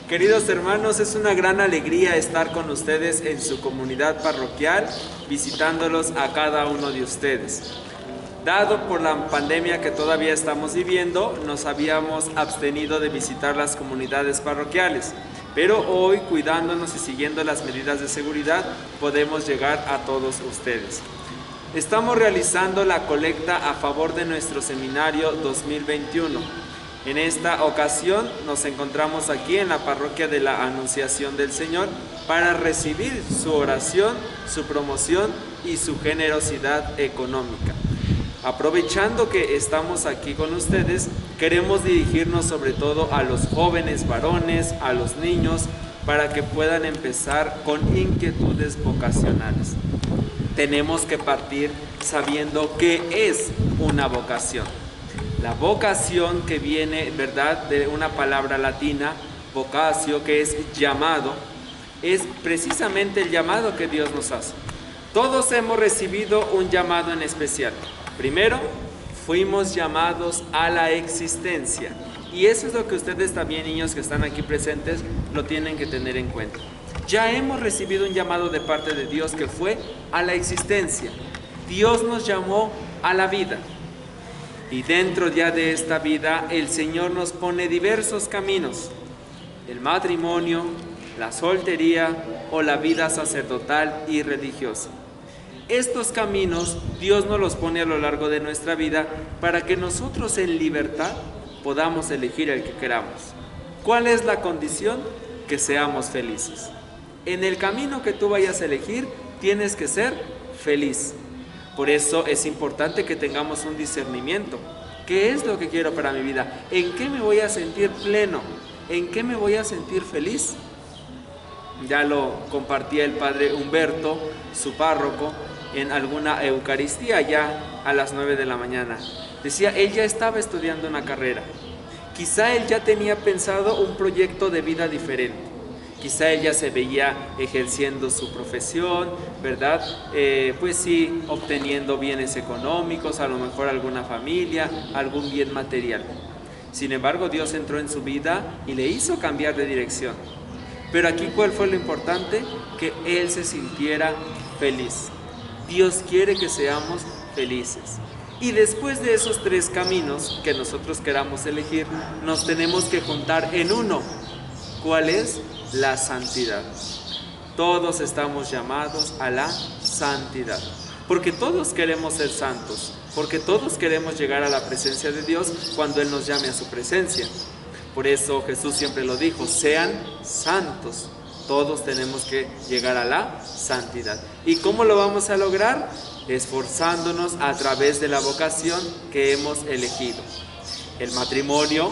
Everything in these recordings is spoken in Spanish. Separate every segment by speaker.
Speaker 1: Queridos hermanos, es una gran alegría estar con ustedes en su comunidad parroquial, visitándolos a cada uno de ustedes. Dado por la pandemia que todavía estamos viviendo, nos habíamos abstenido de visitar las comunidades parroquiales, pero hoy, cuidándonos y siguiendo las medidas de seguridad, podemos llegar a todos ustedes. Estamos realizando la colecta a favor de nuestro seminario 2021. En esta ocasión nos encontramos aquí en la parroquia de la Anunciación del Señor para recibir su oración, su promoción y su generosidad económica. Aprovechando que estamos aquí con ustedes, queremos dirigirnos sobre todo a los jóvenes varones, a los niños, para que puedan empezar con inquietudes vocacionales. Tenemos que partir sabiendo qué es una vocación. La vocación, que viene, ¿verdad?, de una palabra latina, vocatio, que es llamado, es precisamente el llamado que Dios nos hace. Todos hemos recibido un llamado en especial. Primero, fuimos llamados a la existencia. Y eso es lo que ustedes también, niños que están aquí presentes, lo tienen que tener en cuenta. Ya hemos recibido un llamado de parte de Dios que fue a la existencia. Dios nos llamó a la vida. Y dentro ya de esta vida, el Señor nos pone diversos caminos: el matrimonio, la soltería o la vida sacerdotal y religiosa. Estos caminos Dios nos los pone a lo largo de nuestra vida para que nosotros en libertad podamos elegir el que queramos. ¿Cuál es la condición? Que seamos felices. En el camino que tú vayas a elegir, tienes que ser feliz. Por eso es importante que tengamos un discernimiento. ¿Qué es lo que quiero para mi vida? ¿En qué me voy a sentir pleno? ¿En qué me voy a sentir feliz? Ya lo compartía el padre Humberto, su párroco, en alguna Eucaristía ya a las 9 de la mañana. Decía, él ya estaba estudiando una carrera. Quizá él ya tenía pensado un proyecto de vida diferente. Quizá él ya se veía ejerciendo su profesión, ¿verdad? Pues sí, obteniendo bienes económicos, a lo mejor alguna familia, algún bien material. Sin embargo, Dios entró en su vida y le hizo cambiar de dirección. Pero aquí, ¿cuál fue lo importante? Que él se sintiera feliz. Dios quiere que seamos felices. Y después de esos tres caminos que nosotros queramos elegir, nos tenemos que juntar en uno. ¿Cuál es? La santidad. Todos estamos llamados a la santidad, porque todos queremos ser santos, porque todos queremos llegar a la presencia de Dios cuando Él nos llame a su presencia. Por eso Jesús siempre lo dijo, sean santos. Todos tenemos que llegar a la santidad. ¿Y cómo lo vamos a lograr? Esforzándonos a través de la vocación que hemos elegido. El matrimonio,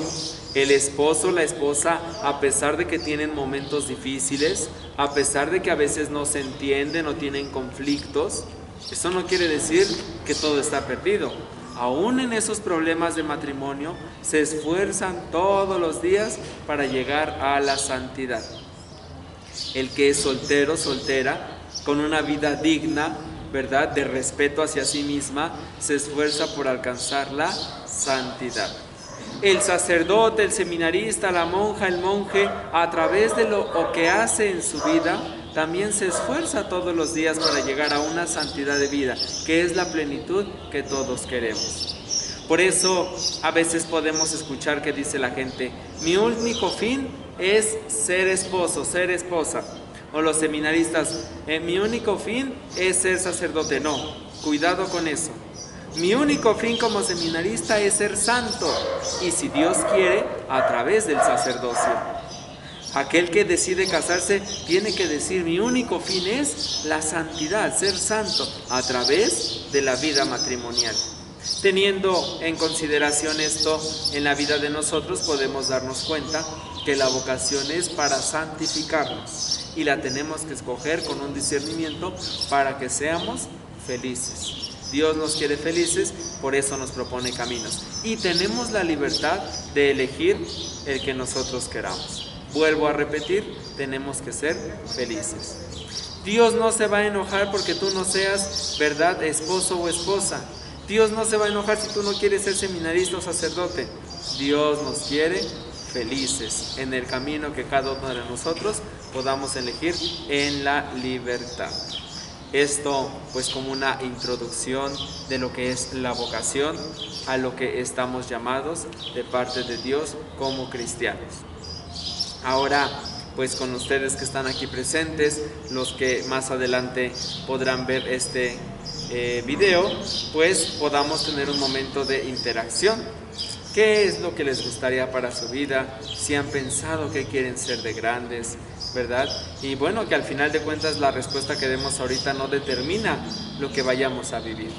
Speaker 1: el esposo, la esposa, a pesar de que tienen momentos difíciles, a pesar de que a veces no se entienden o tienen conflictos, eso no quiere decir que todo está perdido. Aún en esos problemas de matrimonio, se esfuerzan todos los días para llegar a la santidad. El que es soltero, soltera, con una vida digna, ¿verdad?, de respeto hacia sí misma, se esfuerza por alcanzar la santidad. El sacerdote, el seminarista, la monja, el monje, a través de lo que hace en su vida, también se esfuerza todos los días para llegar a una santidad de vida, que es la plenitud que todos queremos. Por eso, a veces podemos escuchar que dice la gente, mi único fin es ser esposo, ser esposa. O los seminaristas, mi único fin es ser sacerdote. No, cuidado con eso. Mi único fin como seminarista es ser santo, y si Dios quiere, a través del sacerdocio. Aquel que decide casarse tiene que decir, mi único fin es la santidad, ser santo, a través de la vida matrimonial. Teniendo en consideración esto en la vida de nosotros, podemos darnos cuenta que la vocación es para santificarnos, y la tenemos que escoger con un discernimiento para que seamos felices. Dios nos quiere felices, por eso nos propone caminos. Y tenemos la libertad de elegir el que nosotros queramos. Vuelvo a repetir, tenemos que ser felices. Dios no se va a enojar porque tú no seas, ¿verdad?, esposo o esposa. Dios no se va a enojar si tú no quieres ser seminarista o sacerdote. Dios nos quiere felices en el camino que cada uno de nosotros podamos elegir en la libertad. Esto pues como una introducción de lo que es la vocación, a lo que estamos llamados de parte de Dios como cristianos. Ahora pues con ustedes que están aquí presentes, los que más adelante podrán ver este video, pues podamos tener un momento de interacción. ¿Qué es lo que les gustaría para su vida? Si han pensado que quieren ser de grandes, ¿verdad? Y bueno, que al final de cuentas la respuesta que demos ahorita no determina lo que vayamos a vivir.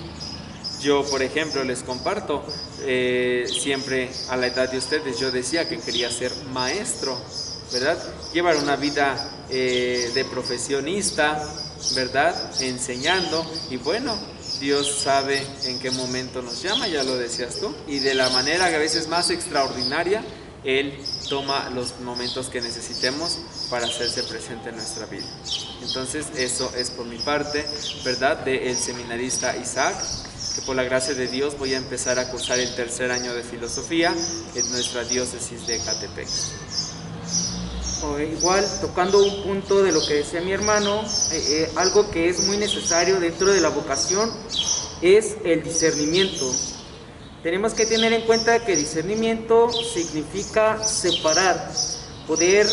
Speaker 1: Yo, por ejemplo, les comparto, siempre a la edad de ustedes yo decía que quería ser maestro, ¿verdad? Llevar una vida de profesionista, ¿verdad? Enseñando, y bueno, Dios sabe en qué momento nos llama, ya lo decías tú, y de la manera que a veces más extraordinaria, Él toma los momentos que necesitemos para hacerse presente en nuestra vida. Entonces eso es por mi parte, ¿verdad? Del seminarista Isaac, que por la gracia de Dios voy a empezar a cursar el tercer año de filosofía en nuestra diócesis de Ecatepec.
Speaker 2: Igual, tocando un punto de lo que decía mi hermano, algo que es muy necesario dentro de la vocación es el discernimiento. Tenemos que tener en cuenta que discernimiento significa separar, poder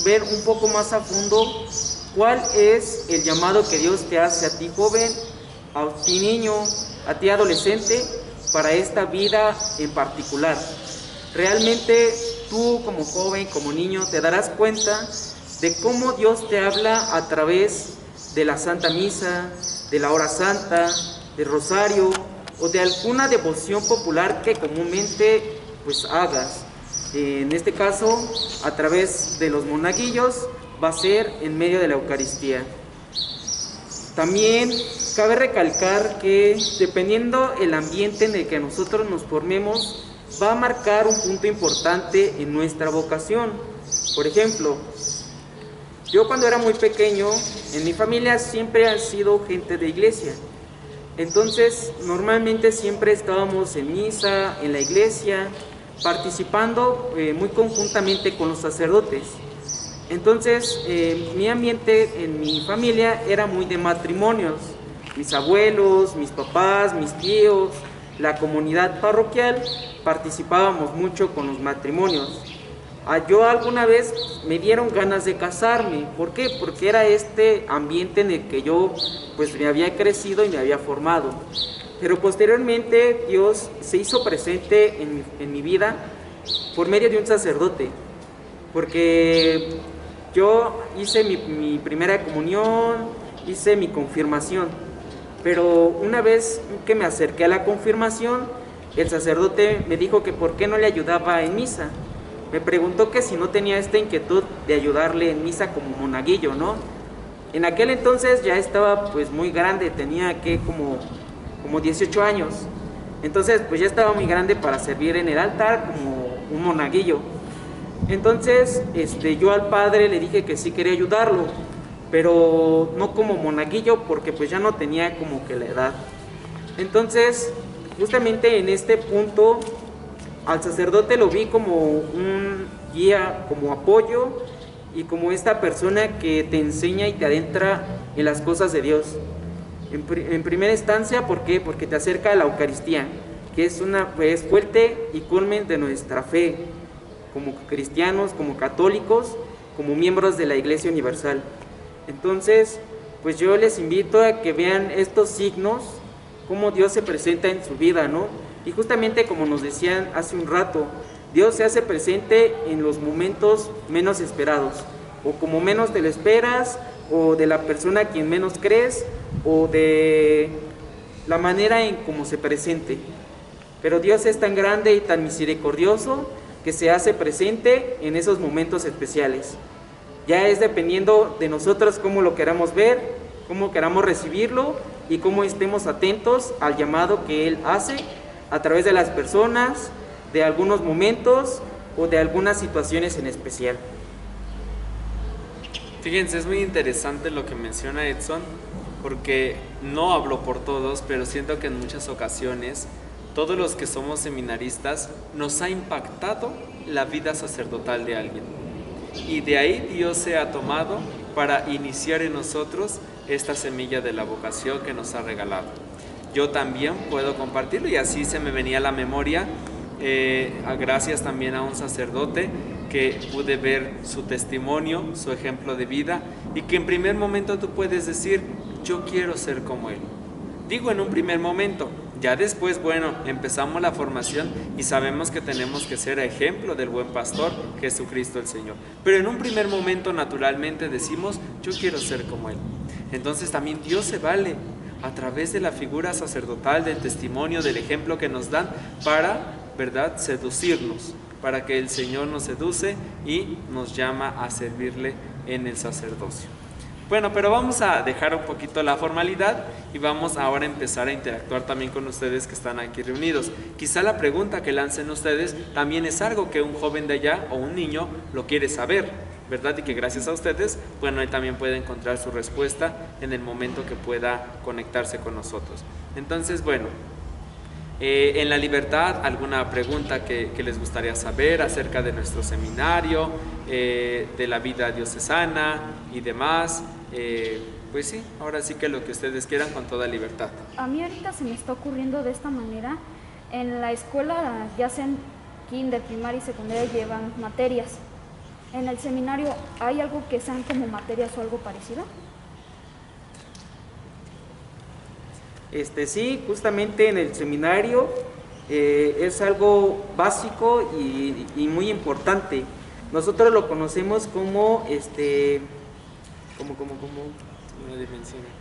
Speaker 2: ver un poco más a fondo cuál es el llamado que Dios te hace a ti joven, a ti niño, a ti adolescente, para esta vida en particular. Realmente tú como joven, como niño, te darás cuenta de cómo Dios te habla a través de la Santa Misa, de la Hora Santa, del Rosario o de alguna devoción popular que comúnmente pues hagas. En este caso, a través de los monaguillos, va a ser en medio de la Eucaristía. También cabe recalcar que dependiendo el ambiente en el que nosotros nos formemos, va a marcar un punto importante en nuestra vocación. Por ejemplo, yo cuando era muy pequeño, en mi familia siempre han sido gente de iglesia. Entonces, normalmente siempre estábamos en misa, en la iglesia, participando muy conjuntamente con los sacerdotes. Entonces, mi ambiente en mi familia era muy de matrimonios. Mis abuelos, mis papás, mis tíos, la comunidad parroquial, participábamos mucho con los matrimonios. Yo alguna vez me dieron ganas de casarme. ¿Por qué? Porque era este ambiente en el que yo pues me había crecido y me había formado. Pero posteriormente Dios se hizo presente en mi vida por medio de un sacerdote. Porque yo hice mi primera comunión, hice mi confirmación. Pero una vez que me acerqué a la confirmación, el sacerdote me dijo que por qué no le ayudaba en misa. Me preguntó que si no tenía esta inquietud de ayudarle en misa como monaguillo, ¿no? En aquel entonces ya estaba pues muy grande, tenía que como 18 años. Entonces pues ya estaba muy grande para servir en el altar como un monaguillo. Entonces yo al padre le dije que sí quería ayudarlo, pero no como monaguillo porque pues ya no tenía como que la edad. Entonces justamente en este punto al sacerdote lo vi como un guía, como apoyo y como esta persona que te enseña y te adentra en las cosas de Dios. En primera instancia, ¿por qué? Porque te acerca a la Eucaristía, que es fuerte y culmen de nuestra fe como cristianos, como católicos, como miembros de la Iglesia Universal. Entonces, pues yo les invito a que vean estos signos, cómo Dios se presenta en su vida, ¿no? Y justamente como nos decían hace un rato, Dios se hace presente en los momentos menos esperados, o como menos te lo esperas, o de la persona a quien menos crees, o de la manera en cómo se presente. Pero Dios es tan grande y tan misericordioso que se hace presente en esos momentos especiales. Ya es dependiendo de nosotros cómo lo queramos ver, cómo queramos recibirlo y cómo estemos atentos al llamado que Él hace a través de las personas, de algunos momentos o de algunas situaciones en especial.
Speaker 1: Fíjense, es muy interesante lo que menciona Edson, porque no hablo por todos, pero siento que en muchas ocasiones todos los que somos seminaristas nos ha impactado la vida sacerdotal de alguien. Y de ahí Dios se ha tomado para iniciar en nosotros esta semilla de la vocación que nos ha regalado. Yo también puedo compartirlo y así se me venía a la memoria, gracias también a un sacerdote que pude ver su testimonio, su ejemplo de vida, y que en primer momento tú puedes decir, yo quiero ser como él. Digo en un primer momento, ya después, bueno, empezamos la formación y sabemos que tenemos que ser ejemplo del buen pastor, Jesucristo el Señor. Pero en un primer momento naturalmente decimos, yo quiero ser como él. Entonces también Dios se vale a través de la figura sacerdotal, del testimonio, del ejemplo que nos dan para, ¿verdad?, seducirnos, para que el Señor nos seduce y nos llama a servirle en el sacerdocio. Bueno, pero vamos a dejar un poquito la formalidad y vamos ahora a empezar a interactuar también con ustedes que están aquí reunidos. Quizá la pregunta que lancen ustedes también es algo que un joven de allá o un niño lo quiere saber, ¿verdad? Y que gracias a ustedes, bueno, él también puede encontrar su respuesta en el momento que pueda conectarse con nosotros. Entonces, bueno, en la libertad, ¿alguna pregunta que les gustaría saber acerca de nuestro seminario, de la vida diocesana y demás? Pues sí, ahora sí que lo que ustedes quieran con toda libertad.
Speaker 3: A mí ahorita se me está ocurriendo de esta manera. En la escuela, ya sea en kinder, primaria y secundaria, llevan materias. En el seminario, ¿hay algo que sean como materias o algo parecido?
Speaker 2: Sí, justamente en el seminario es algo básico y muy importante. Nosotros lo conocemos como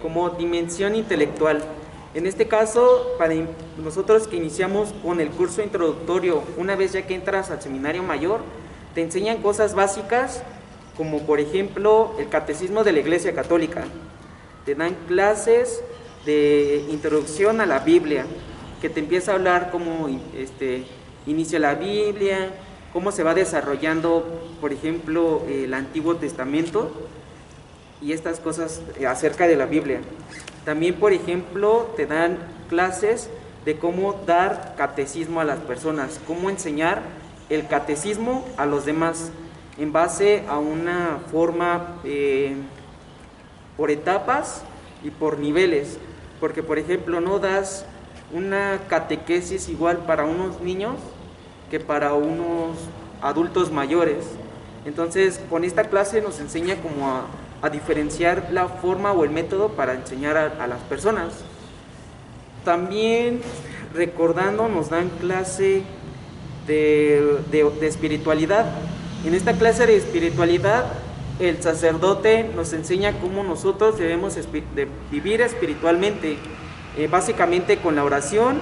Speaker 2: como dimensión intelectual. En este caso, para nosotros que iniciamos con el curso introductorio, una vez ya que entras al seminario mayor, te enseñan cosas básicas como por ejemplo el catecismo de la Iglesia Católica. Te dan clases de introducción a la Biblia, que te empieza a hablar cómo inicia la Biblia, cómo se va desarrollando, por ejemplo, el Antiguo Testamento y estas cosas acerca de la Biblia. También, por ejemplo, te dan clases de cómo dar catecismo a las personas, cómo enseñar el catecismo a los demás en base a una forma por etapas y por niveles. Porque, por ejemplo, no das una catequesis igual para unos niños que para unos adultos mayores. Entonces, con esta clase nos enseña como a diferenciar la forma o el método para enseñar a las personas. También, recordando, nos dan clase de espiritualidad. En esta clase de espiritualidad, el sacerdote nos enseña cómo nosotros debemos de vivir espiritualmente, básicamente con la oración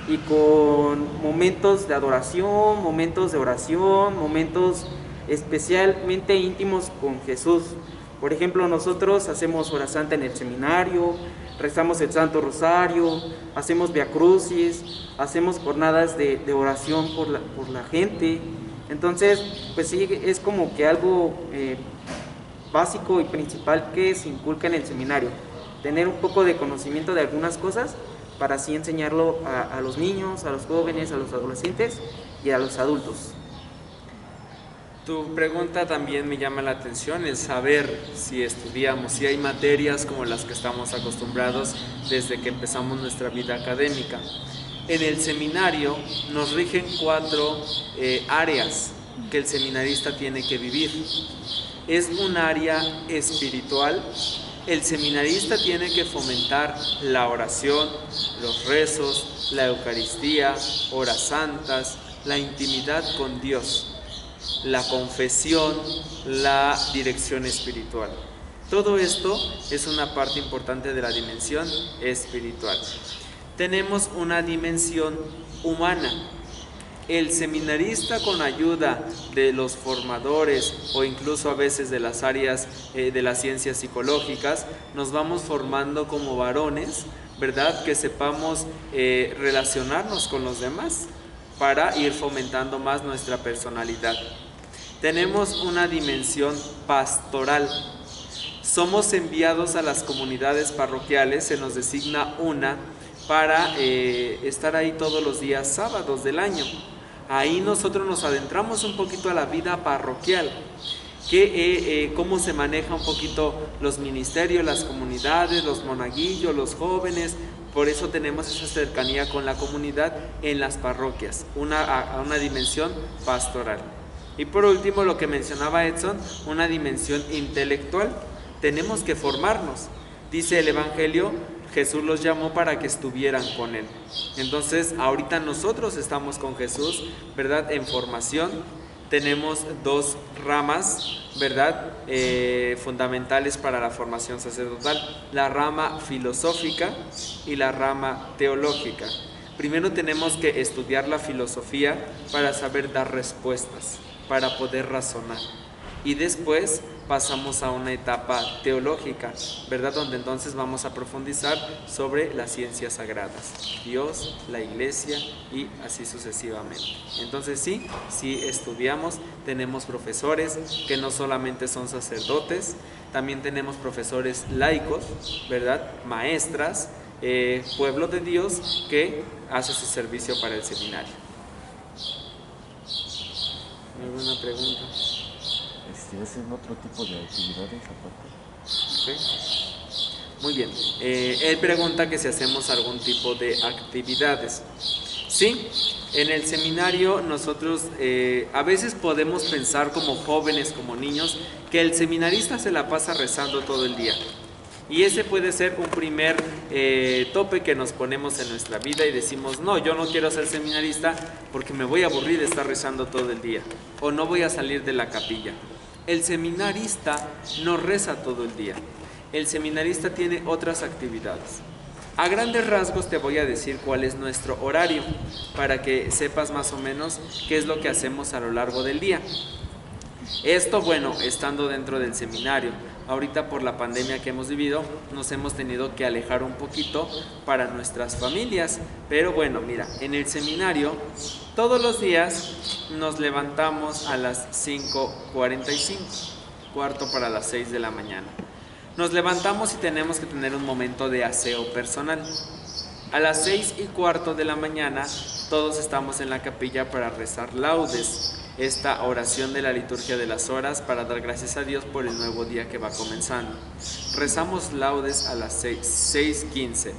Speaker 2: y con momentos de adoración, momentos de oración, momentos especialmente íntimos con Jesús. Por ejemplo, nosotros hacemos hora santa en el seminario, rezamos el Santo Rosario, hacemos viacrucis, hacemos jornadas de oración por la gente. Entonces, pues sí, es como que algo básico y principal que se inculca en el seminario, tener un poco de conocimiento de algunas cosas para así enseñarlo a los niños, a los jóvenes, a los adolescentes y a los adultos.
Speaker 1: Tu pregunta también me llama la atención, el saber si estudiamos, si hay materias como las que estamos acostumbrados desde que empezamos nuestra vida académica. En el seminario nos rigen 4 áreas que el seminarista tiene que vivir. Es un área espiritual. El seminarista tiene que fomentar la oración, los rezos, la Eucaristía, horas santas, la intimidad con Dios, la confesión, la dirección espiritual. Todo esto es una parte importante de la dimensión espiritual. Tenemos una dimensión humana. El seminarista, con ayuda de los formadores o incluso a veces de las áreas de las ciencias psicológicas, nos vamos formando como varones, ¿verdad? Que sepamos relacionarnos con los demás para ir fomentando más nuestra personalidad. Tenemos una dimensión pastoral. Somos enviados a las comunidades parroquiales, se nos designa una para estar ahí todos los días sábados del año. Ahí nosotros nos adentramos un poquito a la vida parroquial, cómo se maneja un poquito los ministerios, las comunidades, los monaguillos, los jóvenes. Por eso tenemos esa cercanía con la comunidad en las parroquias, a una dimensión pastoral. Y por último, lo que mencionaba Edson, una dimensión intelectual. Tenemos que formarnos. Dice el Evangelio, Jesús los llamó para que estuvieran con Él. Entonces, ahorita nosotros estamos con Jesús, ¿verdad? En formación. Tenemos dos ramas, ¿verdad? Fundamentales para la formación sacerdotal. La rama filosófica y la rama teológica. Primero tenemos que estudiar la filosofía para saber dar respuestas, para poder razonar. Y después pasamos a una etapa teológica, ¿verdad? Donde entonces vamos a profundizar sobre las ciencias sagradas, Dios, la Iglesia y así sucesivamente. Entonces sí estudiamos, tenemos profesores que no solamente son sacerdotes, también tenemos profesores laicos, ¿verdad? Maestras, pueblo de Dios que hace su servicio para el seminario. ¿Alguna pregunta?
Speaker 4: ¿Hacen otro tipo de actividades aparte?
Speaker 1: Okay. Muy bien. Él pregunta que si hacemos algún tipo de actividades. Sí, en el seminario nosotros a veces podemos pensar como jóvenes, como niños, que el seminarista se la pasa rezando todo el día. Y ese puede ser un primer tope que nos ponemos en nuestra vida y decimos, no, yo no quiero ser seminarista porque me voy a aburrir de estar rezando todo el día o no voy a salir de la capilla. El seminarista no reza todo el día. El seminarista tiene otras actividades. A grandes rasgos te voy a decir cuál es nuestro horario para que sepas más o menos qué es lo que hacemos a lo largo del día. Esto, bueno, estando dentro del seminario. Ahorita por la pandemia que hemos vivido, nos hemos tenido que alejar un poquito para nuestras familias. Pero bueno, mira, en el seminario todos los días nos levantamos a las 5:45, cuarto para las 6 de la mañana. Nos levantamos y tenemos que tener un momento de aseo personal. A las 6:15 de la mañana todos estamos en la capilla para rezar laudes, esta oración de la liturgia de las horas para dar gracias a Dios por el nuevo día que va comenzando. Rezamos laudes a las 6:15.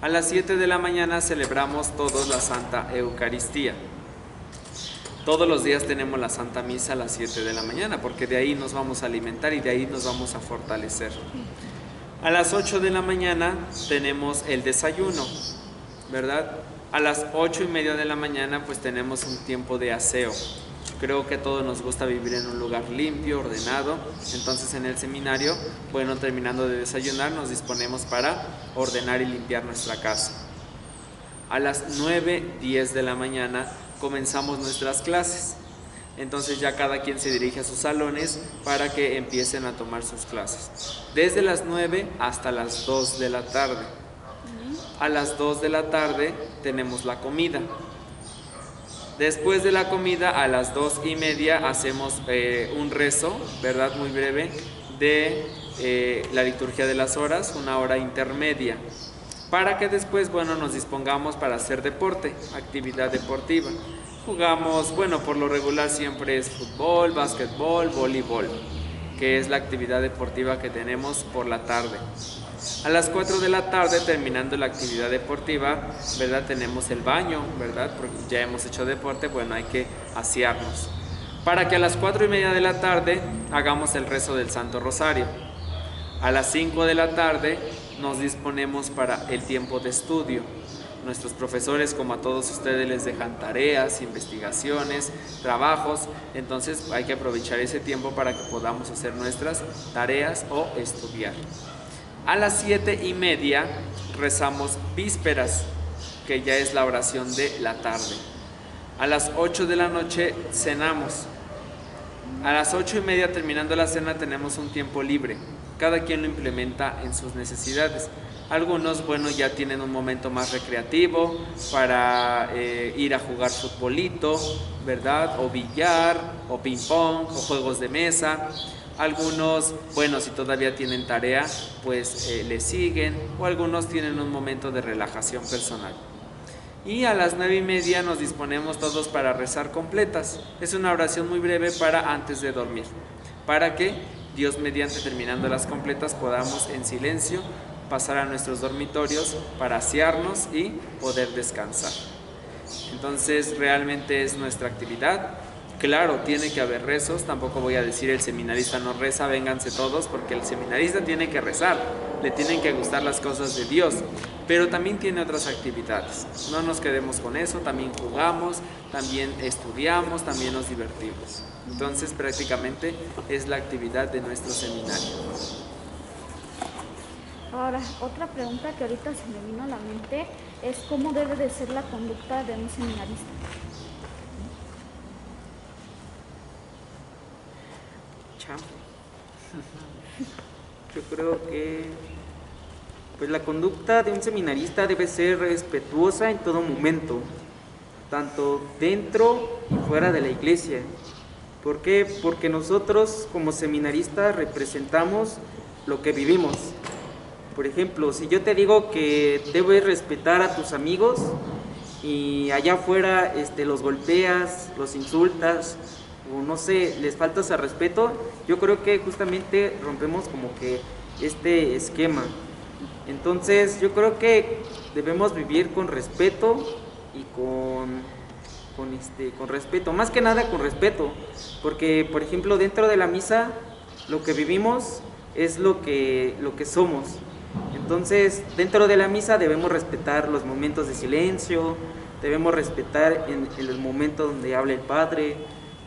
Speaker 1: A las 7 de la mañana celebramos todos la Santa Eucaristía. Todos los días tenemos la Santa Misa a las 7 de la mañana, porque de ahí nos vamos a alimentar y de ahí nos vamos a fortalecer. A las 8 de la mañana tenemos el desayuno, ¿verdad? A las 8:30 de la mañana pues tenemos un tiempo de aseo. Creo que a todos nos gusta vivir en un lugar limpio, ordenado. Entonces en el seminario, bueno, terminando de desayunar, nos disponemos para ordenar y limpiar nuestra casa. A las 9:10 de la mañana comenzamos nuestras clases. Entonces ya cada quien se dirige a sus salones para que empiecen a tomar sus clases. Desde las 9 hasta las 2 de la tarde. A las 2 de la tarde tenemos la comida. Después de la comida, a las 2:30 hacemos un rezo, ¿verdad? Muy breve, de la liturgia de las horas, una hora intermedia, para que después, bueno, nos dispongamos para hacer deporte, actividad deportiva. Jugamos, bueno, por lo regular siempre es fútbol, básquetbol, voleibol, que es la actividad deportiva que tenemos por la tarde. A las 4 de la tarde, terminando la actividad deportiva, ¿verdad? Tenemos el baño, ¿verdad? Porque ya hemos hecho deporte, bueno, hay que asearnos. Para que a las 4:30 de la tarde hagamos el rezo del Santo Rosario. A las 5 de la tarde nos disponemos para el tiempo de estudio. Nuestros profesores, como a todos ustedes, les dejan tareas, investigaciones, trabajos, entonces hay que aprovechar ese tiempo para que podamos hacer nuestras tareas o estudiar. A las 7:30 rezamos vísperas, que ya es la oración de la tarde. A las 8 de la noche cenamos. A las 8:30, terminando la cena, tenemos un tiempo libre. Cada quien lo implementa en sus necesidades. Algunos, bueno, ya tienen un momento más recreativo para ir a jugar futbolito, ¿verdad? O billar, o ping pong, o juegos de mesa. Algunos, bueno, si todavía tienen tarea, pues le siguen, o algunos tienen un momento de relajación personal. Y a las 9:30 nos disponemos todos para rezar completas. Es una oración muy breve para antes de dormir, para que Dios mediante terminando las completas podamos en silencio pasar a nuestros dormitorios para asearnos y poder descansar. Entonces realmente es nuestra actividad. Claro, tiene que haber rezos, tampoco voy a decir el seminarista no reza, vénganse todos, porque el seminarista tiene que rezar, le tienen que gustar las cosas de Dios, pero también tiene otras actividades. No nos quedemos con eso, también jugamos, también estudiamos, también nos divertimos. Entonces prácticamente es la actividad de nuestro seminario.
Speaker 3: Ahora, otra pregunta que ahorita se me vino a la mente es cómo debe de ser la conducta de un seminarista.
Speaker 2: Yo creo que pues la conducta de un seminarista debe ser respetuosa en todo momento, tanto dentro y fuera de la iglesia. ¿Por qué? Porque nosotros como seminaristas representamos lo que vivimos. Por ejemplo, si yo te digo que debes respetar a tus amigos y allá afuera los golpeas, los insultas, o no sé, les faltas al respeto, yo creo que justamente rompemos como que este esquema. Entonces yo creo que debemos vivir con respeto y con respeto, más que nada con respeto, porque por ejemplo dentro de la misa lo que vivimos es lo que somos. Entonces dentro de la misa debemos respetar los momentos de silencio, debemos respetar en el momento donde habla el Padre,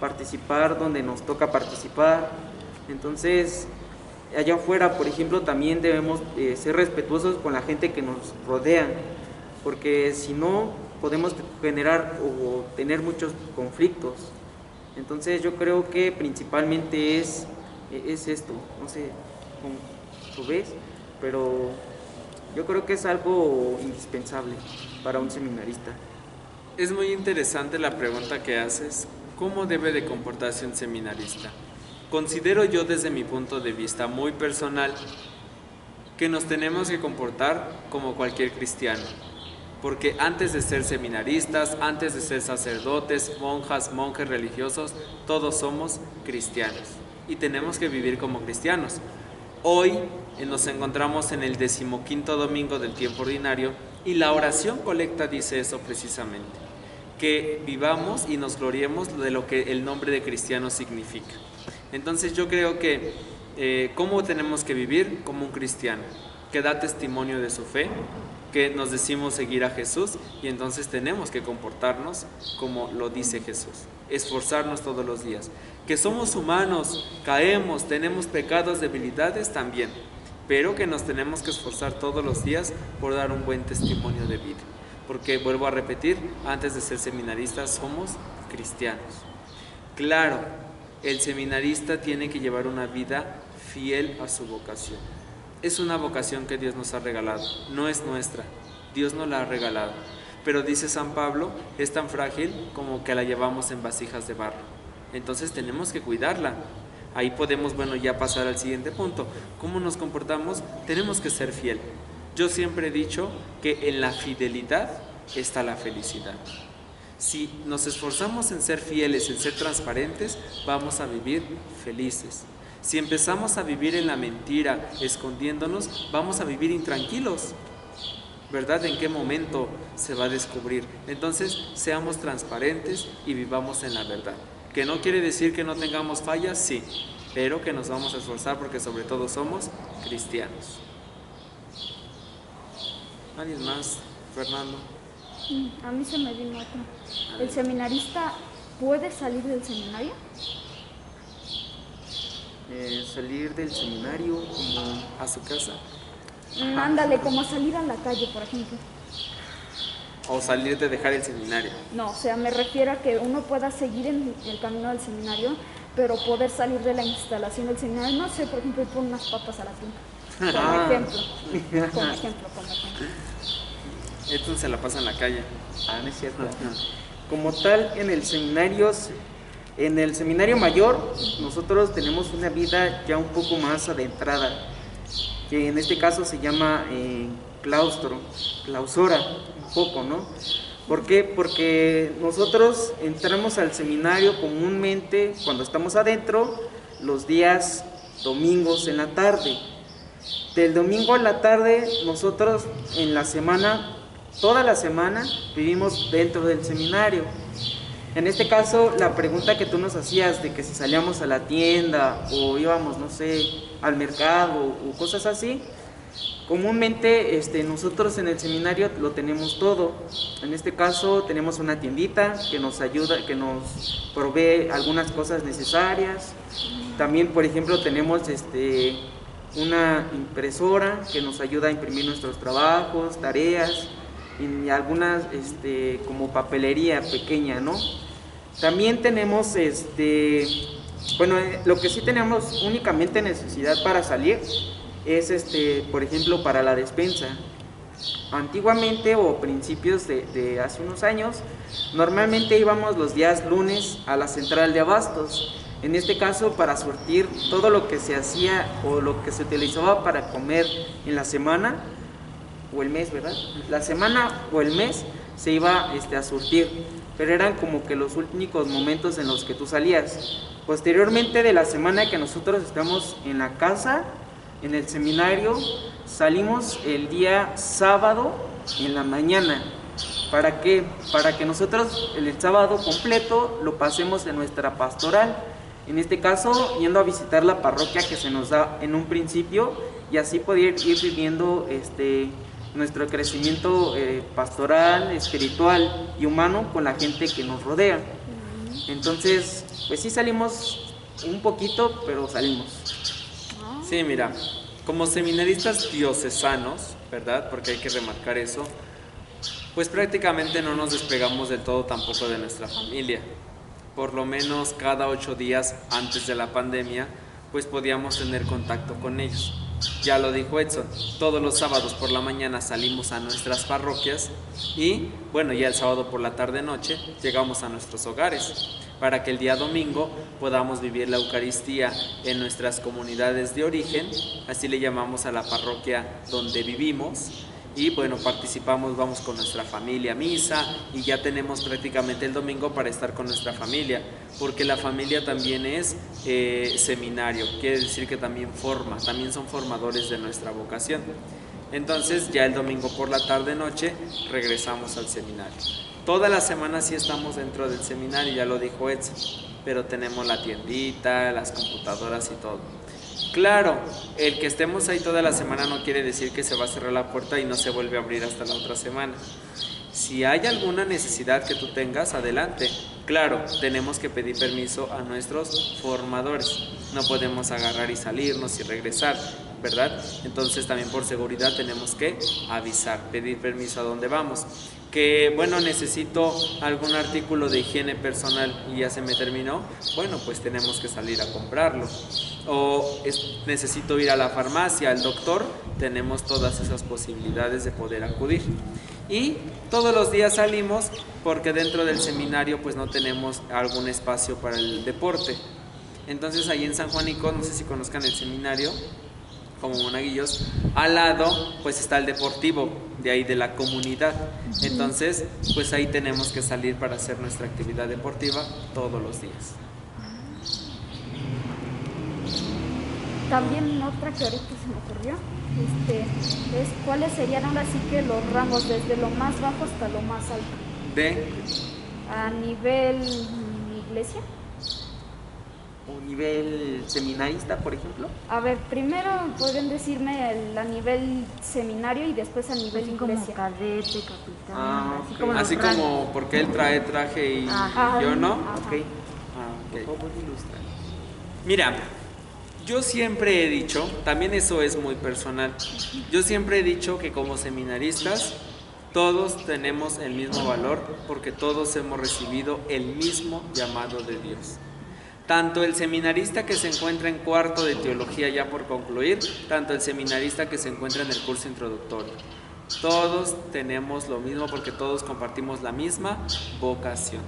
Speaker 2: participar donde nos toca participar. Entonces allá afuera, por ejemplo, también debemos ser respetuosos con la gente que nos rodea, porque si no podemos generar o tener muchos conflictos. Entonces yo creo que principalmente es esto, no sé cómo lo ves, pero yo creo que es algo indispensable para un seminarista.
Speaker 1: Es muy interesante la pregunta que haces. ¿Cómo debe de comportarse un seminarista? Considero yo desde mi punto de vista muy personal que nos tenemos que comportar como cualquier cristiano, porque antes de ser seminaristas, antes de ser sacerdotes, monjas, monjes religiosos, todos somos cristianos y tenemos que vivir como cristianos. Hoy nos encontramos en el 15º domingo del tiempo ordinario y la oración colecta dice eso precisamente, que vivamos y nos gloriemos de lo que el nombre de cristiano significa. Entonces yo creo que ¿cómo tenemos que vivir? Como un cristiano, que da testimonio de su fe, que nos decimos seguir a Jesús y entonces tenemos que comportarnos como lo dice Jesús, esforzarnos todos los días. Que somos humanos, caemos, tenemos pecados, debilidades también, pero que nos tenemos que esforzar todos los días por dar un buen testimonio de vida. Porque, vuelvo a repetir, antes de ser seminaristas somos cristianos. Claro, el seminarista tiene que llevar una vida fiel a su vocación. Es una vocación que Dios nos ha regalado, no es nuestra, Dios nos la ha regalado. Pero dice San Pablo, es tan frágil como que la llevamos en vasijas de barro. Entonces tenemos que cuidarla. Ahí podemos, ya pasar al siguiente punto. ¿Cómo nos comportamos? Tenemos que ser fiel. Yo siempre he dicho que en la fidelidad está la felicidad. Si nos esforzamos en ser fieles, en ser transparentes, vamos a vivir felices. Si empezamos a vivir en la mentira, escondiéndonos, vamos a vivir intranquilos. ¿Verdad? ¿En qué momento se va a descubrir? Entonces, seamos transparentes y vivamos en la verdad. ¿Que no quiere decir que no tengamos fallas? Sí, pero que nos vamos a esforzar porque sobre todo somos cristianos. ¿Alguien más? Fernando.
Speaker 3: A mí se me vino otro. ¿El seminarista puede salir del seminario?
Speaker 2: Salir del seminario como
Speaker 1: ¿A su casa?
Speaker 3: Ándale, como salir a la calle, por ejemplo.
Speaker 1: ¿O salir de dejar el seminario?
Speaker 3: No, o sea, me refiero a que uno pueda seguir en el camino del seminario, pero poder salir de la instalación del seminario, no sé, por ejemplo, ir por unas papas a la finca. Como ejemplo.
Speaker 1: Entonces se la pasa en la calle.
Speaker 2: no es cierto. Como tal, en el seminario mayor, nosotros tenemos una vida ya un poco más adentrada, que en este caso se llama clausura, un poco, ¿no? ¿Por qué? Porque nosotros entramos al seminario comúnmente cuando estamos adentro los días domingos en la tarde. Del domingo a la tarde nosotros en la semana, toda la semana vivimos dentro del seminario. En este caso, la pregunta que tú nos hacías de que si salíamos a la tienda o íbamos, no sé, al mercado o cosas así, comúnmente nosotros en el seminario lo tenemos todo. En este caso tenemos una tiendita que nos ayuda, que nos provee algunas cosas necesarias. También, por ejemplo, tenemos una impresora que nos ayuda a imprimir nuestros trabajos, tareas y algunas como papelería pequeña, ¿no? También tenemos lo que sí tenemos únicamente necesidad para salir es por ejemplo para la despensa. Antiguamente o principios de hace unos años, normalmente íbamos los días lunes a la central de abastos. En este caso, para surtir todo lo que se hacía o lo que se utilizaba para comer en la semana o el mes, ¿verdad? La semana o el mes se iba a surtir, pero eran como que los únicos momentos en los que tú salías. Posteriormente de la semana que nosotros estamos en la casa, en el seminario, salimos el día sábado en la mañana. ¿Para qué? Para que nosotros el sábado completo lo pasemos en nuestra pastoral. En este caso, yendo a visitar la parroquia que se nos da en un principio y así poder ir viviendo nuestro crecimiento pastoral, espiritual y humano con la gente que nos rodea. Entonces, pues sí salimos un poquito, pero salimos.
Speaker 1: Sí, mira, como seminaristas diocesanos, ¿verdad? Porque hay que remarcar eso, pues prácticamente no nos despegamos del todo tampoco de nuestra familia. Por lo menos cada 8 días antes de la pandemia, pues podíamos tener contacto con ellos. Ya lo dijo Edson, todos los sábados por la mañana salimos a nuestras parroquias y, bueno, ya el sábado por la tarde-noche llegamos a nuestros hogares para que el día domingo podamos vivir la Eucaristía en nuestras comunidades de origen, así le llamamos a la parroquia donde vivimos. Y bueno, participamos, vamos con nuestra familia a misa y ya tenemos prácticamente el domingo para estar con nuestra familia, porque la familia también es seminario, quiere decir que también también son formadores de nuestra vocación. Entonces ya el domingo por la tarde-noche regresamos al seminario. Toda la semana sí estamos dentro del seminario, ya lo dijo Edson, pero tenemos la tiendita, las computadoras y todo. Claro, el que estemos ahí toda la semana no quiere decir que se va a cerrar la puerta y no se vuelve a abrir hasta la otra semana. Si hay alguna necesidad que tú tengas, adelante. Claro, tenemos que pedir permiso a nuestros formadores. No podemos agarrar y salirnos y regresar, ¿verdad? Entonces también por seguridad tenemos que avisar, pedir permiso a dónde vamos. Que bueno, necesito algún artículo de higiene personal y ya se me terminó, bueno, pues tenemos que salir a comprarlo. O necesito ir a la farmacia, al doctor, tenemos todas esas posibilidades de poder acudir. Y todos los días salimos porque dentro del seminario pues no tenemos algún espacio para el deporte. Entonces ahí en San Juanico, no sé si conozcan el seminario, como monaguillos, al lado pues está el deportivo de ahí de la comunidad. Entonces pues ahí tenemos que salir para hacer nuestra actividad deportiva todos los días.
Speaker 3: También otra que ahorita se me ocurrió es cuáles serían ahora sí que los rangos desde lo más bajo hasta lo más alto a nivel iglesia.
Speaker 2: ¿O nivel seminarista, por ejemplo?
Speaker 3: A ver, primero podrían decirme a nivel seminario y después a nivel
Speaker 5: así
Speaker 3: iglesia.
Speaker 5: como cadete, capitán, así
Speaker 1: Okay.
Speaker 5: como
Speaker 1: Así como porque él trae traje y yo no.
Speaker 2: Ok.
Speaker 1: Okay.
Speaker 2: ¿Cómo ilustrar?
Speaker 1: Mira, yo siempre he dicho, también eso es muy personal, yo siempre he dicho que como seminaristas todos tenemos el mismo valor porque todos hemos recibido el mismo llamado de Dios. Tanto el seminarista que se encuentra en cuarto de teología ya por concluir, tanto el seminarista que se encuentra en el curso introductorio. Todos tenemos lo mismo porque todos compartimos la misma vocación.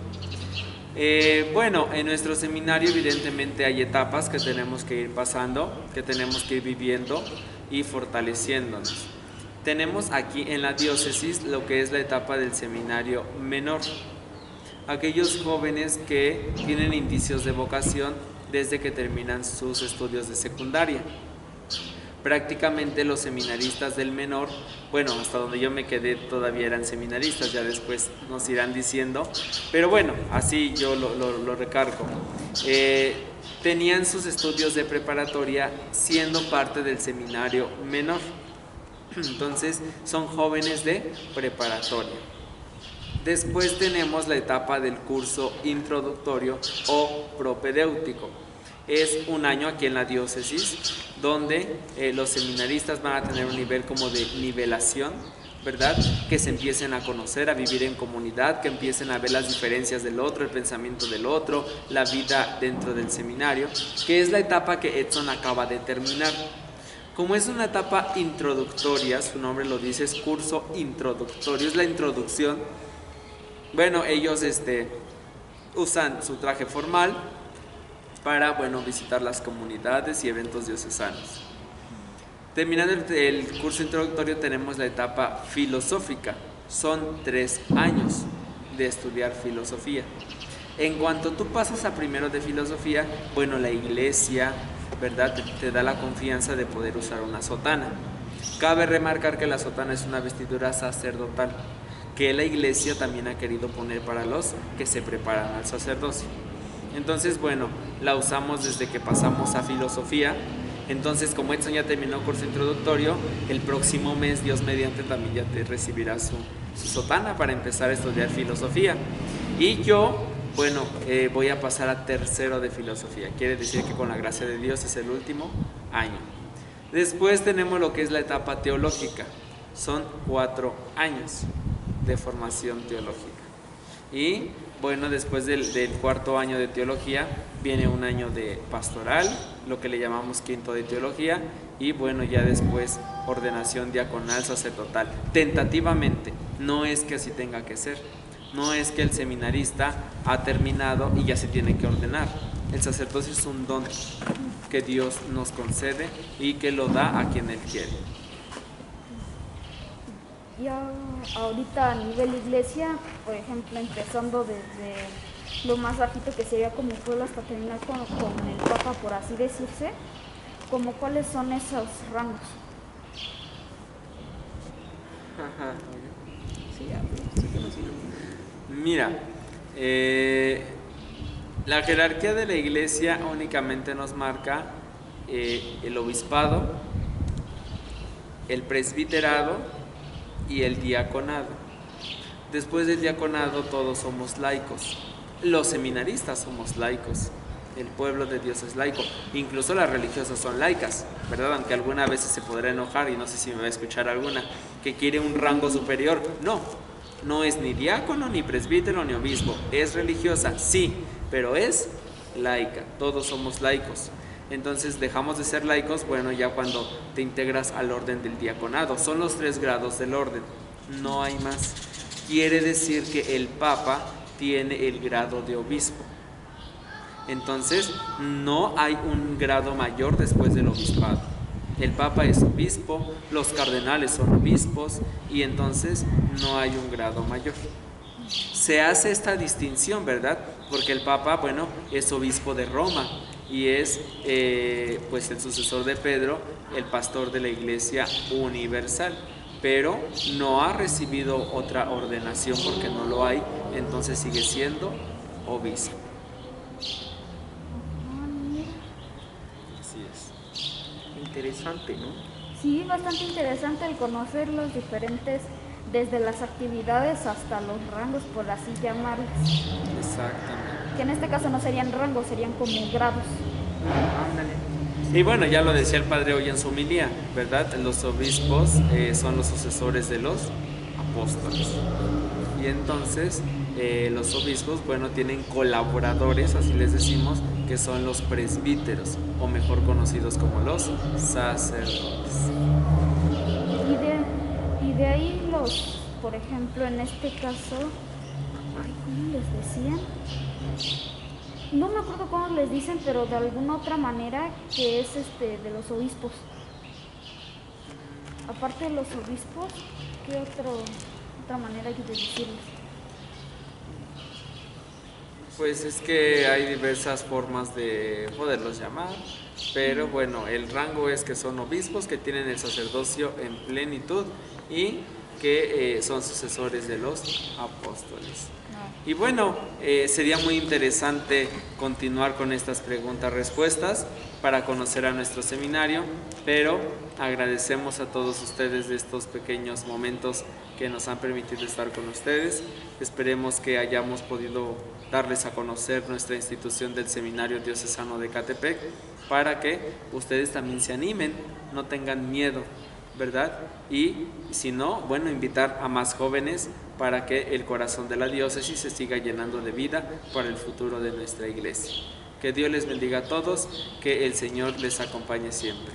Speaker 1: Bueno, en nuestro seminario evidentemente hay etapas que tenemos que ir pasando, que tenemos que ir viviendo y fortaleciéndonos. tenemos aquí en la diócesis lo que es la etapa del seminario menor. Aquellos jóvenes que tienen indicios de vocación desde que terminan sus estudios de secundaria. Prácticamente los seminaristas del menor, bueno, hasta donde yo me quedé todavía eran seminaristas, ya después nos irán diciendo, pero bueno, así yo lo recargo. Tenían sus estudios de preparatoria siendo parte del seminario menor. Entonces son jóvenes de preparatoria. Después tenemos la etapa del curso introductorio o propedéutico. Es un año aquí en la diócesis donde los seminaristas van a tener un nivel como de nivelación, ¿verdad? Que se empiecen a conocer, a vivir en comunidad, que empiecen a ver las diferencias del otro, el pensamiento del otro, la vida dentro del seminario, que es la etapa que Edson acaba de terminar. Como es una etapa introductoria, su nombre lo dice, es curso introductorio, es la introducción. Bueno, ellos usan su traje formal para, bueno, visitar las comunidades y eventos diocesanos. Terminando el curso introductorio tenemos la etapa filosófica. Son 3 años de estudiar filosofía. En cuanto tú pasas a primero de filosofía, bueno, la iglesia, ¿verdad?, te da la confianza de poder usar una sotana. Cabe remarcar que la sotana es una vestidura sacerdotal que la iglesia también ha querido poner para los que se preparan al sacerdocio. Entonces, bueno, la usamos desde que pasamos a filosofía. Entonces, como Edson ya terminó curso introductorio, el próximo mes, Dios mediante, también ya te recibirá su sotana para empezar a estudiar filosofía. Y yo, bueno, voy a pasar a tercero de filosofía. Quiere decir que con la gracia de Dios es el último año. Después tenemos lo que es la etapa teológica. Son 4 años de formación teológica. Y bueno, después del 4.º año de teología viene un año de pastoral, lo que le llamamos 5.º de teología, y bueno, ya después ordenación diaconal sacerdotal. Tentativamente, no es que así tenga que ser, no es que el seminarista ha terminado y ya se tiene que ordenar. El sacerdocio es un don que Dios nos concede y que lo da a quien Él quiere.
Speaker 3: Ya ahorita a nivel iglesia, por ejemplo, empezando desde lo más bajito que sería como pueblo hasta terminar con el Papa, por así decirse, como cuáles son esos rangos.
Speaker 1: Mira, la jerarquía de la iglesia únicamente nos marca el obispado, el presbiterado y el diaconado. Después del diaconado todos somos laicos. Los seminaristas somos laicos. El pueblo de Dios es laico. Incluso las religiosas son laicas, ¿verdad? Aunque alguna vez se podrá enojar, y no sé si me va a escuchar alguna, que quiere un rango superior. No es ni diácono, ni presbítero, ni obispo. Es religiosa, sí, pero es laica. Todos somos laicos. Entonces dejamos de ser laicos, bueno, ya cuando te integras al orden del diaconado. Son los 3 grados del orden, no hay más. Quiere decir que el Papa tiene el grado de obispo. Entonces no hay un grado mayor después del obispado. El Papa es obispo, los cardenales son obispos, y entonces no hay un grado mayor. Se hace esta distinción, ¿verdad? Porque el Papa, bueno, es obispo de Roma y es pues el sucesor de Pedro, el pastor de la Iglesia universal, pero no ha recibido otra ordenación porque no lo hay, entonces sigue siendo obispo. Así es.
Speaker 2: Interesante, ¿no?
Speaker 3: Sí, bastante interesante el conocer los diferentes, desde las actividades hasta los rangos, por así llamarlos.
Speaker 1: Exactamente.
Speaker 3: Que en este caso no serían rangos, serían como grados.
Speaker 1: Y bueno, ya lo decía el padre hoy en su homilía, ¿verdad? Los obispos son los sucesores de los apóstoles. Y entonces los obispos, bueno, tienen colaboradores, así les decimos, que son los presbíteros, o mejor conocidos como los sacerdotes.
Speaker 3: Y de ahí los, por ejemplo, en este caso, ¿cómo les decían? No me acuerdo cómo les dicen, pero de alguna otra manera que es de los obispos. aparte de los obispos, ¿qué otra manera hay de decirles?
Speaker 1: Pues es que hay diversas formas de poderlos llamar, pero bueno, el rango es que son obispos que tienen el sacerdocio en plenitud y que son sucesores de los apóstoles. Y bueno, sería muy interesante continuar con estas preguntas-respuestas para conocer a nuestro seminario, pero agradecemos a todos ustedes de estos pequeños momentos que nos han permitido estar con ustedes. Esperemos que hayamos podido darles a conocer nuestra institución del Seminario Diocesano de Ecatepec para que ustedes también se animen, no tengan miedo, ¿verdad? Y si no, bueno, invitar a más jóvenes para que el corazón de la diócesis se siga llenando de vida para el futuro de nuestra iglesia. Que Dios les bendiga a todos, que el Señor les acompañe siempre.